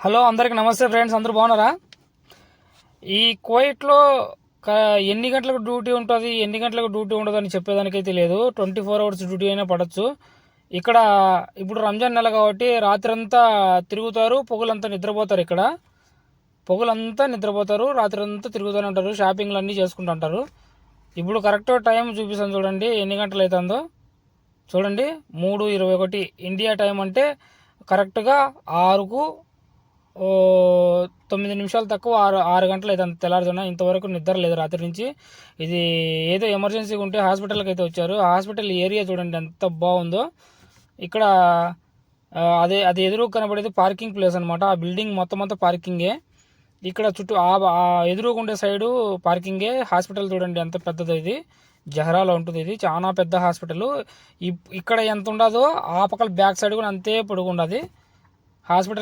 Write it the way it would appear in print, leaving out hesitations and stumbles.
Hello అందరికి నమస్తే friends, అందరూ బాగున్నారా? ఈ కువైట్లో ఎన్ని గంటలకు డ్యూటీ ఉంటుంది, ఎన్ని గంటలకు డ్యూటీ ఉండదు అని చెప్పేదానికైతే లేదు. 24 అవర్స్ డ్యూటీ అయినా పడవచ్చు. ఇక్కడ ఇప్పుడు రంజాన్ నెల కాబట్టి రాత్రంతా తిరుగుతారు, పొగలంతా నిద్రపోతారు. ఇక్కడ పొగలంతా నిద్రపోతారు, రాత్రి అంతా తిరుగుతూనే ఉంటారు, షాపింగ్లు అన్నీ చేసుకుంటూ ఉంటారు. ఇప్పుడు కరెక్ట్ టైం చూపిస్తాను చూడండి, ఎన్ని గంటలు అవుతుందో చూడండి. 3:21 ఇండియా టైం అంటే కరెక్ట్గా 9 నిమిషాలు తక్కువ 6 గంటలు అయితే తెల్లారుతున్నా. ఇంతవరకు నిద్ర లేదు రాత్రి నుంచి. ఇది ఏదో ఎమర్జెన్సీగా ఉంటే హాస్పిటల్కి అయితే వచ్చారు. హాస్పిటల్ ఏరియా చూడండి ఎంత బాగుందో. ఇక్కడ అది ఎదురు కనబడేది పార్కింగ్ ప్లేస్ అనమాట. ఆ బిల్డింగ్ మొత్తం అంతా పార్కింగే. ఇక్కడ చుట్టూ ఎదురుగుండే సైడు పార్కింగే. హాస్పిటల్ చూడండి ఎంత పెద్దది. ఇది జహరాలో ఉంటుంది. ఇది చాలా పెద్ద హాస్పిటల్. ఇక్కడ ఎంత ఉండదో ఆ పక్కల బ్యాక్ సైడ్ కూడా అంతే పొడుగు ఉండదు హాస్పిటల్.